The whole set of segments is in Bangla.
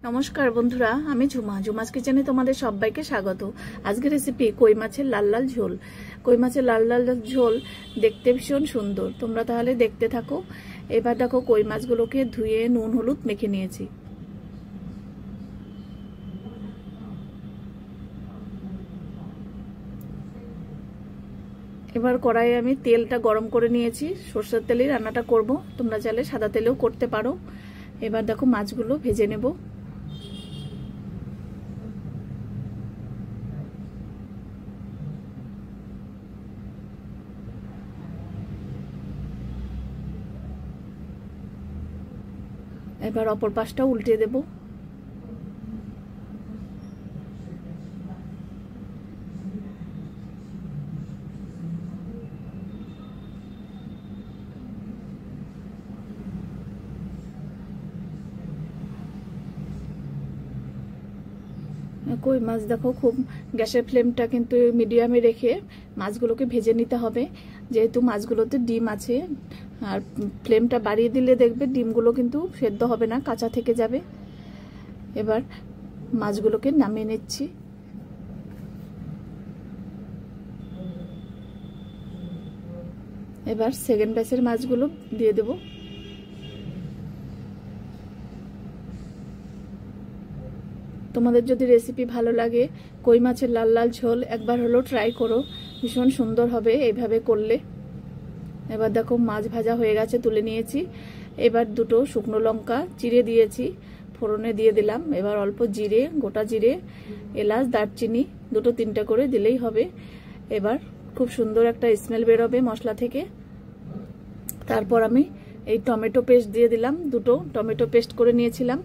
নমস্কার বন্ধুরা, আমি ঝুমাস কিচেনে তোমাদের সবাইকে স্বাগত। আজকের রেসিপি কই মাছের লাল লাল ঝোল। কই মাছের লাল লাল ঝোল দেখতে ভীষণ সুন্দর, তোমরা তাহলে দেখতে থাকো। এবার দেখো কই মাছগুলোকে ধুয়ে নুন হলুদ মেখে নিয়েছি। এবার কড়াইয়ে আমি তেলটা গরম করে নিয়েছি, সরষের তেলেই রান্নাটা করব, তোমরা চাইলে সাদা তেলেও করতে পারো। এবার দেখো মাছগুলো ভেজে নেব। এবার অপর পাশটা উল্টে দেব। কই মাছ দেখো খুব গ্যাসের ফ্লেমটা কিন্তু মিডিয়ামে রেখে মাছগুলোকে ভেজে নিতে হবে, যেহেতু মাছগুলোতে ডিম আছে। আর ফ্লেমটা বাড়িয়ে দিলে দেখবে ডিমগুলো কিন্তু সেদ্ধ হবে না, কাঁচা থেকে যাবে। এবার মাছগুলোকে নামিয়ে নিচ্ছি। এবার সেকেন্ড ব্যাচের মাছগুলো দিয়ে দেব। তোমাদের যদি রেসিপি ভালো লাগে, কই মাছের লাল লাল ঝোল একবার হলো ট্রাই করো, ভীষণ সুন্দর হবে এইভাবে করলে। এবার দেখো মাছ ভাজা হয়ে গেছে, তুলে নিয়েছি। এবার দুটো শুকনো লঙ্কা চিড়ে দিয়েছি, ফোড়নে দিয়ে দিলাম। এবার অল্প জিরে, গোটা জিরে, এলাচ, দারচিনি দুটো তিনটা করে দিলেই হবে। এবার খুব সুন্দর একটা স্মেল বেরোবে মশলা থেকে। তারপর আমি এই টমেটো পেস্ট দিয়ে দিলাম, দুটো টমেটো পেস্ট করে নিয়েছিলাম।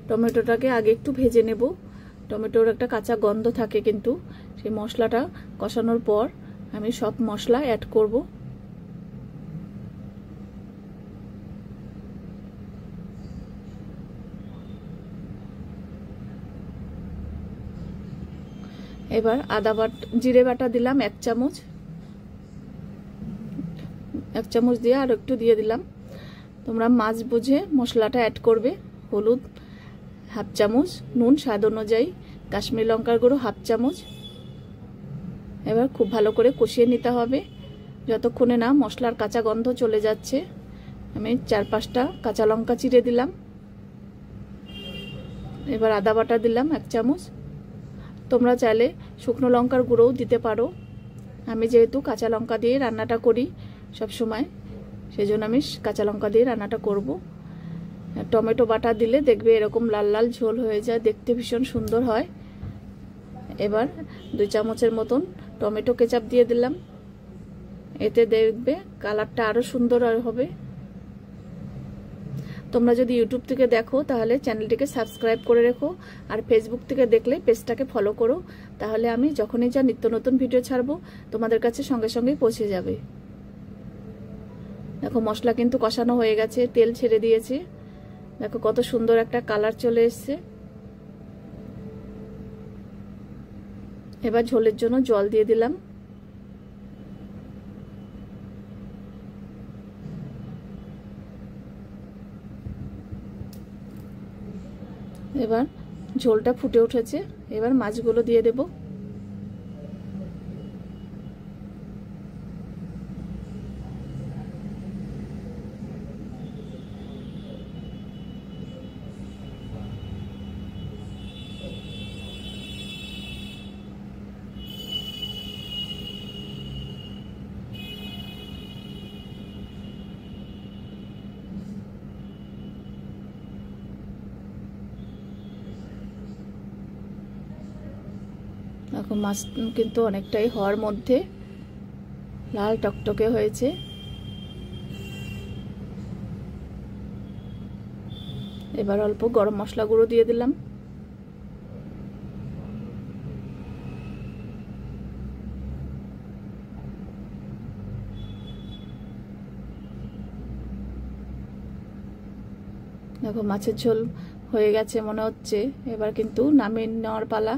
টমেটোটাকে আগে একটু ভেজে নেব, টমেটোর একটা কাঁচা গন্ধ থাকে কিন্তু। সেই মশলাটা কষানোর পর আমি সব মশলা অ্যাড করব। এবার জিরে বাটা দিলাম 1 চামচ, 1 চামচ দিয়ে আর একটু দিয়ে দিলাম। তোমরা মাছ বুঝে মশলাটা অ্যাড করবে। হলুদ 1/2 চামচ, নুন স্বাদ অনুযায়ী, কাশ্মীরি লঙ্কার গুঁড়ো 1/2 চামচ। এবার খুব ভালো করে কষিয়ে নিতে হবে যতক্ষণে না মশলার কাঁচা গন্ধ চলে যাচ্ছে। আমি 4-5টা কাঁচা লঙ্কা চিড়ে দিলাম। এবার আদা বাটা দিলাম 1 চামচ। তোমরা চাইলে শুকনো লঙ্কার গুঁড়োও দিতে পারো। আমি যেহেতু কাঁচা লঙ্কা দিয়ে রান্নাটা করি সব সময়, সেজন্য আমি কাঁচা লঙ্কা দিয়ে রান্নাটা করব। টমেটো বাটা দিলে দেখবে এরকম লাল লাল ঝোল হয়ে যায়, দেখতে ভীষণ সুন্দর হয়। এবার 2 চামচের মতন টমেটো কেচাপ দিয়ে দিলাম, এতে দেখবে কালারটা আরো সুন্দর হবে। তোমরা যদি ইউটিউব থেকে দেখো তাহলে চ্যানেলটিকে সাবস্ক্রাইব করে রেখো, আর ফেসবুক থেকে দেখলে পেজটাকে ফলো করো, তাহলে আমি যখনই যা নিত্য নতুন ভিডিও ছাড়বো তোমাদের কাছে সঙ্গে সঙ্গেই পৌঁছে যাবে। দেখো মশলা কিন্তু কষানো হয়ে গেছে, তেল ছেড়ে দিয়েছে। দেখো কত সুন্দর একটা কালার চলে এসছে। এবার ঝোলের জন্য জল দিয়ে দিলাম। এবার ঝোলটা ফুটে উঠেছে, এবার মাছগুলো দিয়ে দেব। এখন মাছ কিন্তু অনেকটাই হওয়ার মধ্যে, লাল টকটকে হয়েছে। এবার অল্প গরম মশলা গুঁড়ো দিয়ে দিলাম। দেখো মাছের ঝোল হয়ে গেছে মনে হচ্ছে, এবার কিন্তু নামিয়ে নেওয়ার পালা।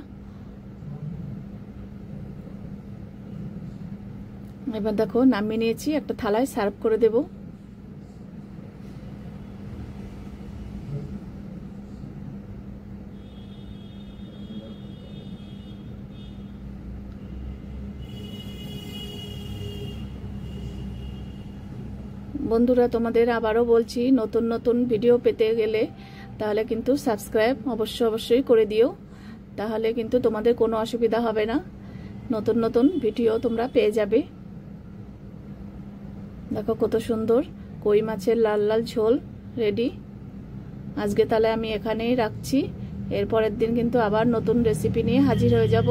এবার দেখো নামিয়ে নিয়েছি, একটা থালায় সার্ভ করে দেব। বন্ধুরা, তোমাদের আবারও বলছি, নতুন নতুন ভিডিও পেতে গেলে তাহলে কিন্তু সাবস্ক্রাইব অবশ্যই করে দিও, তাহলে কিন্তু তোমাদের কোনো অসুবিধা হবে না, নতুন নতুন ভিডিও তোমরা পেয়ে যাবে। দেখো কত সুন্দর কই মাছের লাল লাল ঝোল রেডি। আজকে তাহলে আমি এখানেই রাখছি, এরপরের দিন কিন্তু আবার নতুন রেসিপি নিয়ে হাজির হয়ে যাব।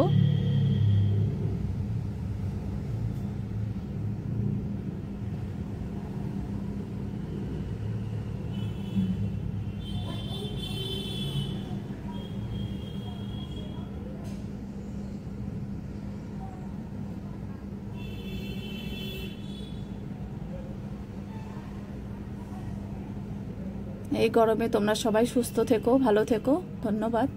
এই গরমে তোমরা সবাই সুস্থ থেকো, ভালো থেকো। ধন্যবাদ।